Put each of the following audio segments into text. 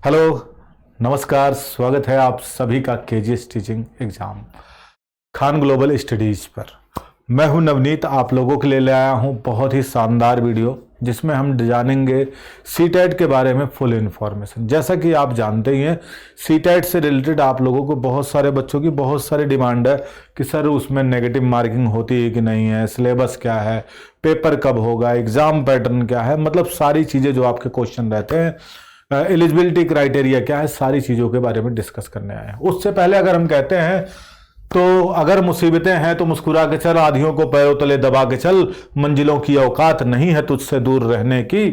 Hello, नमस्कार। स्वागत है आप सभी का KGS teaching exam Khan global studies पर। मैं हूं नवनीत, आप लोगों के लिए ले आया हूं बहुत ही शानदार वीडियो जिसमें हम जानेंगे सीटेट के बारे में फुल इन्फॉर्मेशन। जैसा कि आप जानते ही हैं, सीटेट से रिलेटेड आप लोगों को बहुत सारे बच्चों की बहुत सारी डिमांड है कि सर उसमें नेगेटिव मार्किंग होती है कि नहीं है, सिलेबस क्या है, पेपर कब होगा, एग्जाम पैटर्न क्या है, मतलब सारी चीज़ें जो आपके क्वेश्चन रहते हैं, एलिजिबिलिटी क्राइटेरिया क्या है, सारी चीज़ों के बारे में डिस्कस करने आए हैं। उससे पहले अगर हम कहते हैं तो अगर मुसीबतें हैं तो मुस्कुरा के चल, आधियों को पैरों तले दबा के चल, मंजिलों की औकात नहीं है तुझसे दूर रहने की,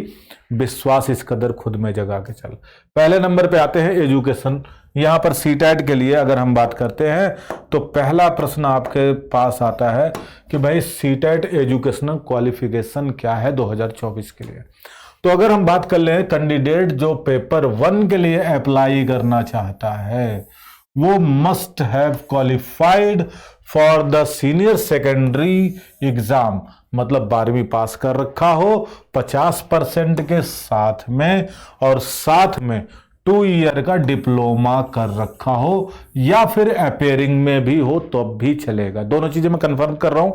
विश्वास इस कदर खुद में जगा के चल। पहले नंबर पे आते हैं एजुकेशन। यहाँ पर सीटेट के लिए अगर हम बात करते हैं तो पहला प्रश्न आपके पास आता है कि भाई सीटेट एजुकेशनल क्वालिफिकेशन क्या है 2024 के लिए। तो अगर हम बात कर लें, कैंडिडेट जो पेपर 1 के लिए अप्लाई करना चाहता है वो must have qualified for the senior secondary exam, मतलब 12वीं पास कर रखा हो 50% के साथ में, और साथ में 2 ईयर का डिप्लोमा कर रखा हो, या फिर अपेयरिंग में भी हो तो भी चलेगा। दोनों चीजें मैं कंफर्म कर रहा हूं,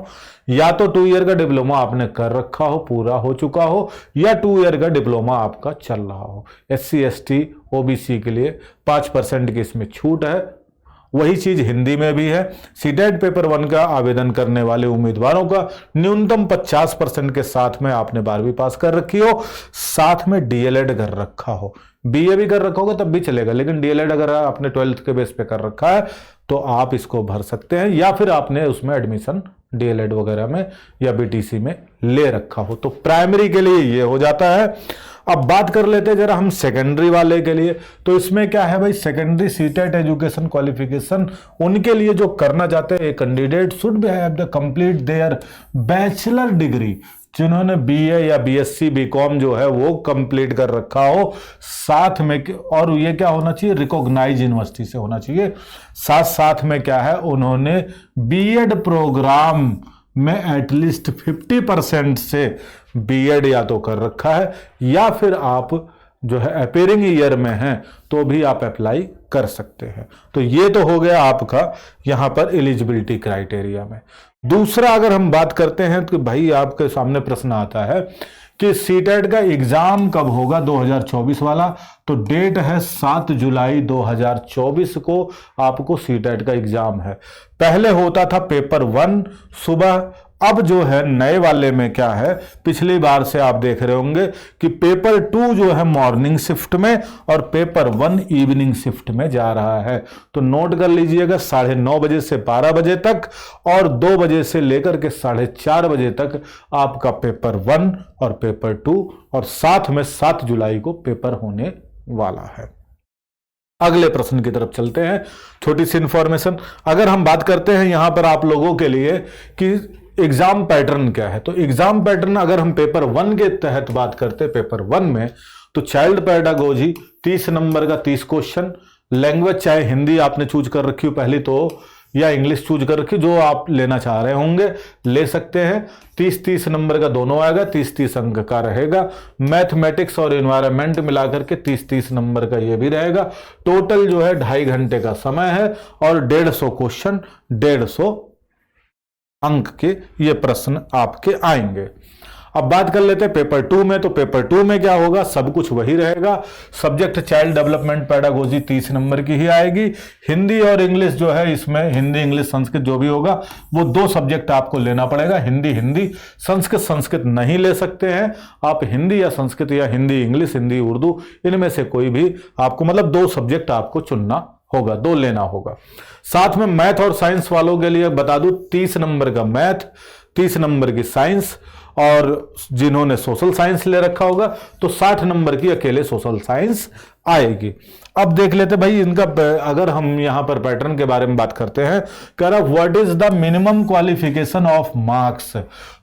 या तो 2 ईयर का डिप्लोमा आपने कर रखा हो, पूरा हो चुका हो, या 2 ईयर का डिप्लोमा आपका चल रहा हो। SC ST OBC के लिए 5% की इसमें छूट है। वही चीज हिंदी में भी है। सीटेट पेपर 1 का आवेदन करने वाले उम्मीदवारों का न्यूनतम 50% के साथ में आपने 12वीं पास कर रखी हो, साथ में DLED कर रखा हो। BA भी कर रखा होगा तब भी चलेगा, लेकिन DLED अगर आपने 12th के बेस पे कर रखा है तो आप इसको भर सकते हैं, या फिर आपने उसमें एडमिशन DLED वगैरह में या BTC में ले रखा हो। तो प्राइमरी के लिए ये हो जाता है। अब बात कर लेते हैं जरा हम सेकेंडरी वाले के लिए। तो इसमें क्या है भाई, सेकेंडरी सीटेट एजुकेशन क्वालिफिकेशन उनके लिए जो करना चाहते हैं, candidate should be have the complete their bachelor degree, जिन्होंने BA या BSc BCom जो है वो कंप्लीट कर रखा हो, साथ में, और ये क्या होना चाहिए, रिकॉग्नाइज यूनिवर्सिटी से होना चाहिए। साथ साथ में क्या है, उन्होंने B.Ed प्रोग्राम में एटलीस्ट 50% से B.Ed या तो कर रखा है, या फिर आप जो है अपेयरिंग ईयर में हैं तो भी आप अप्लाई कर सकते हैं। तो ये तो हो गया आपका यहां पर एलिजिबिलिटी क्राइटेरिया में। दूसरा अगर हम बात करते हैं तो भाई आपके सामने प्रश्न आता है कि सीटेट का एग्जाम कब होगा 2024 वाला। तो डेट है 7 जुलाई 2024 को आपको सीटेट का एग्जाम है। पहले होता था पेपर 1 सुबह, अब जो है नए वाले में क्या है, पिछली बार से आप देख रहे होंगे कि पेपर 2 जो है मॉर्निंग शिफ्ट में और पेपर 1 इवनिंग शिफ्ट में जा रहा है। तो नोट कर लीजिएगा, 9:30 बजे से 12 बजे तक और 2 बजे से लेकर के 4:30 बजे तक आपका पेपर 1 और पेपर 2, और साथ में 7 जुलाई को पेपर होने वाला है। अगले प्रश्न की तरफ चलते हैं। छोटी सी इंफॉर्मेशन अगर हम बात करते हैं यहां पर आप लोगों के लिए कि एग्जाम पैटर्न क्या है, तो एग्जाम पैटर्न अगर हम पेपर 1 के तहत बात करते हैं, पेपर 1 में तो चाइल्ड पेडागोजी 30 नंबर का 30 क्वेश्चन, लैंग्वेज चाहे हिंदी आपने चूज कर रखी हो पहली तो, या इंग्लिश चूज कर रखी, जो आप लेना चाह रहे होंगे ले सकते हैं। 30-30 नंबर का दोनों आएगा, 30-30 अंक का रहेगा। मैथमेटिक्स और एनवायरनमेंट मिलाकर के 30-30 नंबर का ये भी रहेगा। टोटल जो है 2.5 घंटे का समय है और 150 क्वेश्चन, 150 अंक के ये प्रश्न आपके आएंगे। अब बात कर लेते हैं पेपर 2 में। तो पेपर 2 में क्या होगा, सब कुछ वही रहेगा। Subject child development pedagogy 30 number की ही आएगी। हिंदी और इंग्लिश जो है इसमें, हिंदी इंग्लिश संस्कृत जो भी होगा वो 2 सब्जेक्ट आपको लेना पड़ेगा। हिंदी हिंदी, संस्कृत नहीं ले सकते हैं आप। हिंदी या संस्कृत या हिंदी इंग्लिश, हिंदी उर्दू, इनमें से कोई भी आपको, मतलब 2 सब्जेक्ट आपको चुनना होगा, 2 लेना होगा। साथ में मैथ और साइंस वालों के लिए बता दूं, 30 नंबर का मैथ, 30 नंबर की साइंस, और जिन्होंने सोशल साइंस ले रखा होगा तो 60 नंबर की अकेले सोशल साइंस आएगी। अब देख लेते भाई इनका, अगर हम यहां पर पैटर्न के बारे में बात करते हैं, कह रहा what is the minimum qualification of marks.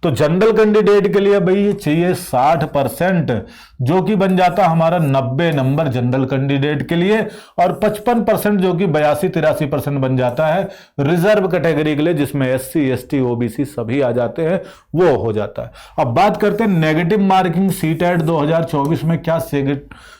तो जनरल कैंडिडेट के लिए भाई ये चाहिए 60%, जो कि बन जाता हमारा 90 नंबर जनरल कैंडिडेट के लिए, और 55% जो कि 82-83% बन जाता है रिजर्व कैटेगरी के लिए, जिसमें SC ST OBC सभी आ जाते हैं, वो हो जाता है। अब बात करते हैं नेगेटिव मार्किंग सीटेट 2024 में क्या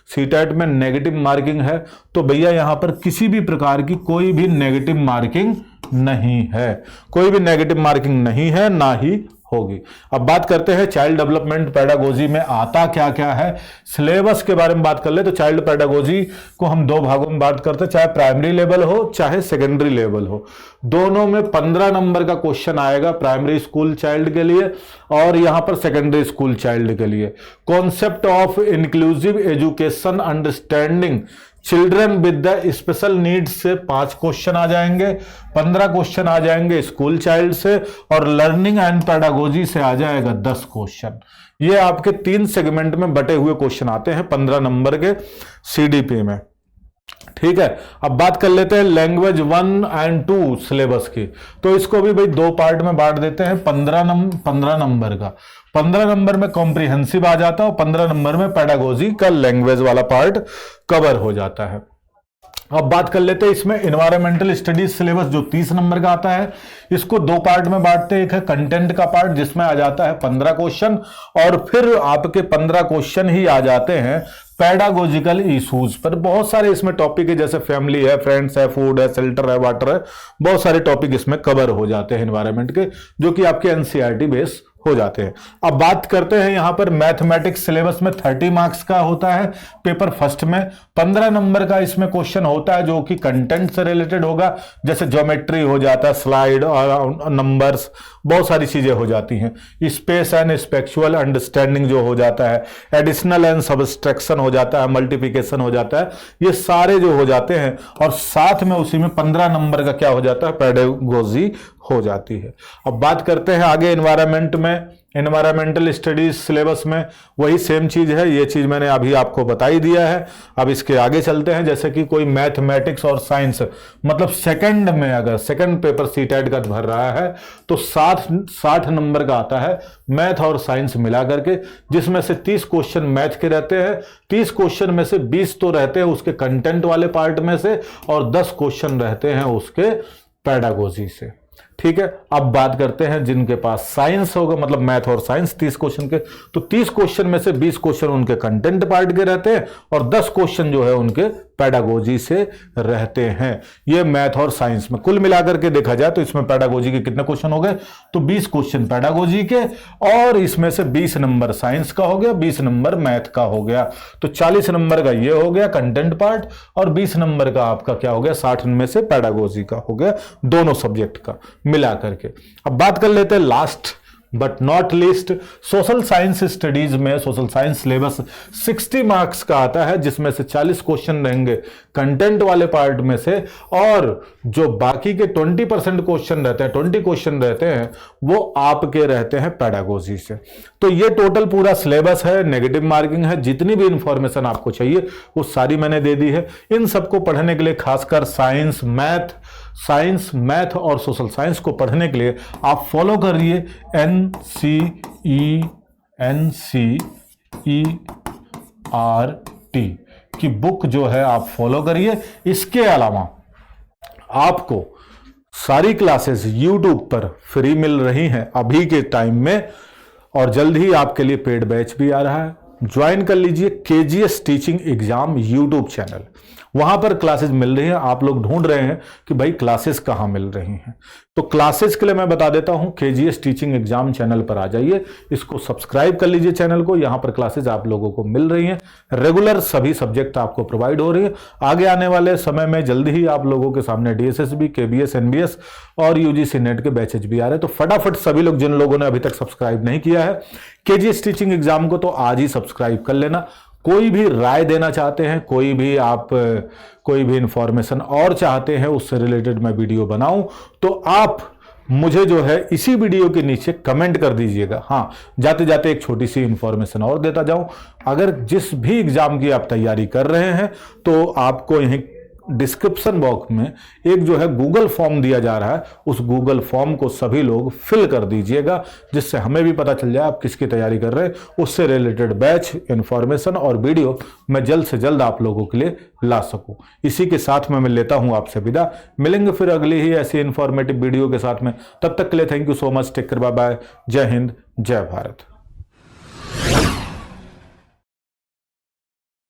सीटेट में नेगेटिव मार्किंग है, तो भैया यहां पर किसी भी प्रकार की कोई भी नेगेटिव मार्किंग नहीं है, कोई भी नेगेटिव मार्किंग नहीं है, ना ही होगी। अब बात करते हैं चाइल्ड डेवलपमेंट पेडागोजी में आता क्या क्या है, सिलेबस के बारे में बात कर ले तो चाइल्ड पेडागोजी को हम दो भागों में बात करते हैं, चाहे प्राइमरी लेवल हो चाहे सेकेंडरी लेवल हो, दोनों में 15 नंबर का क्वेश्चन आएगा, प्राइमरी स्कूल चाइल्ड के लिए और यहां पर सेकेंडरी स्कूल चाइल्ड के लिए। Concept of inclusive education understanding children with the special needs से 5 क्वेश्चन आ जाएंगे, 15 क्वेश्चन आ जाएंगे स्कूल चाइल्ड से, और लर्निंग एंड पेडागोजी से आ जाएगा 10 क्वेश्चन। ये आपके 3 सेगमेंट में बटे हुए क्वेश्चन आते हैं 15 नंबर के सीडीपी में। ठीक है, अब बात कर लेते हैं लैंग्वेज 1 और 2 सिलेबस की। तो इसको भी भाई 2 पार्ट में बांट देते हैं, 15 नंबर का। 15 नंबर में कॉम्प्रिहेंसिव आ जाता है और 15 नंबर में पेडागोजी का लैंग्वेज वाला पार्ट कवर हो जाता है। अब बात कर लेते हैं इसमें एनवायरमेंटल स्टडीज सिलेबस जो 30 नंबर का आता है, इसको 2 पार्ट में बांटते हैं। एक है कंटेंट का पार्ट जिसमें आ जाता है 15 क्वेश्चन, और फिर आपके 15 क्वेश्चन ही आ जाते हैं पेडागोजिकल इश्यूज पर। बहुत सारे इसमें टॉपिक है, जैसे फैमिली है, फ्रेंड्स है, फूड है, शेल्टर है, वाटर है, बहुत सारे टॉपिक इसमें कवर हो जाते हैं एनवायरमेंट के, जो कि आपके एनसीईआरटी बेस हो जाते हैं। अब बात करते हैं यहां पर मैथमेटिक्स सिलेबस में 30 मार्क्स का होता है पेपर फर्स्ट में, 15 नंबर का इसमें क्वेश्चन होता है जो कि कंटेंट से रिलेटेड होगा, जैसे ज्योमेट्री हो जाता है, स्लाइड और नंबर्स, बहुत सारी चीजें हो जाती हैं। स्पेस एंड स्पेक्चुअल अंडरस्टैंडिंग जो हो जाता है, एडिशनल एंड सबट्रैक्शन हो जाता है, मल्टीप्लिकेशन हो जाता है, ये सारे जो हो जाते हैं, और साथ में उसी में 15 नंबर का क्या हो जाता है, पेडागोजी हो जाती है। अब बात करते हैं आगे एनवायरमेंट में, एनवायरमेंटल स्टडीज सिलेबस में वही सेम चीज है, ये चीज मैंने अभी आपको बता ही दिया है। अब इसके आगे चलते हैं, जैसे कि कोई मैथमेटिक्स और साइंस, मतलब सेकंड में अगर सेकंड पेपर सीटेट का भर रहा है तो 60 नंबर का आता है मैथ और साइंस मिला करके, जिसमें से 30 क्वेश्चन मैथ के रहते हैं, 30 क्वेश्चन में से 20 तो रहते हैं उसके कंटेंट वाले पार्ट में से, और 10 क्वेश्चन रहते हैं उसके पेडागोजी से। ठीक है, अब बात करते हैं जिनके पास साइंस होगा, मतलब मैथ और साइंस 30 क्वेश्चन के, तो 30 क्वेश्चन में से 20 क्वेश्चन उनके कंटेंट पार्ट के रहते हैं और 10 क्वेश्चन जो है उनके पेडागोजी से रहते हैं। ये मैथ और साइंस में कुल मिलाकर के देखा जाए तो इसमें पेडागोजी के कितने क्वेश्चन हो गए, तो 20 क्वेश्चन पेडागोजी के, और इसमें से 20 नंबर साइंस का हो गया, 20 नंबर मैथ का हो गया, तो 40 नंबर का ये हो गया कंटेंट पार्ट, और 20 नंबर का आपका क्या हो गया, 60 में से पेडागोजी का हो गया, दोनों सब्जेक्ट का मिला करके। अब बात कर लेते हैं last but not least social science studies में। सोशल साइंस सिलेबस 60 मार्क्स का आता है, जिसमें से 40 क्वेश्चन रहेंगे कंटेंट वाले पार्ट में से, और जो बाकी के 20% क्वेश्चन रहते हैं, 20 क्वेश्चन रहते हैं, वो आपके रहते हैं पेडागोजी से। तो ये टोटल पूरा सिलेबस है, नेगेटिव मार्किंग है, जितनी भी इंफॉर्मेशन आपको चाहिए वो सारी मैंने दे दी है। इन सबको पढ़ने के लिए खासकर साइंस मैथ और सोशल साइंस को पढ़ने के लिए आप फॉलो करिए NCERT की बुक जो है आप फॉलो करिए। इसके अलावा आपको सारी क्लासेस YouTube पर फ्री मिल रही हैं अभी के टाइम में, और जल्द ही आपके लिए पेड बैच भी आ रहा है। ज्वाइन कर लीजिए KGS teaching exam YouTube channel, वहां पर क्लासेस मिल रही हैं। आप लोग ढूंढ रहे हैं कि भाई क्लासेस कहां मिल रही हैं, तो क्लासेस के लिए मैं बता देता हूं, KGS टीचिंग एग्जाम चैनल पर आ जाइए, इसको सब्सक्राइब कर लीजिए चैनल को। यहां पर क्लासेस आप लोगों को मिल रही हैं, रेगुलर सभी सब्जेक्ट आपको प्रोवाइड हो रही है। आगे आने वाले समय में जल्दी ही आप लोगों के सामने DSSB, KBS, NBS और UGC नेट के बैचेज भी आ रहे हैं। तो फटाफट सभी लोग जिन लोगों ने अभी तक सब्सक्राइब नहीं किया है KGS टीचिंग एग्जाम को, तो आज ही सब्सक्राइब कर लेना। कोई भी राय देना चाहते हैं, कोई भी इंफॉर्मेशन और चाहते हैं उससे रिलेटेड मैं वीडियो बनाऊं, तो आप मुझे जो है इसी वीडियो के नीचे कमेंट कर दीजिएगा। हाँ, जाते जाते एक छोटी सी इंफॉर्मेशन और देता जाऊं, अगर जिस भी एग्जाम की आप तैयारी कर रहे हैं तो आपको यहीं डिस्क्रिप्शन बॉक्स में एक जो है गूगल फॉर्म दिया जा रहा है, उस गूगल फॉर्म को सभी लोग फिल कर दीजिएगा, जिससे हमें भी पता चल जाए आप किसकी तैयारी कर रहे हैं। उससे रिलेटेड बैच, इंफॉर्मेशन और वीडियो मैं जल्द से जल्द आप लोगों के लिए ला सकूं। इसी के साथ में मैं लेता हूं आपसे विदा, मिलेंगे फिर अगली ही ऐसी इंफॉर्मेटिव वीडियो के साथ में। तब तक के लिए thank you so much, take care, bye bye, जय हिंद, जय भारत।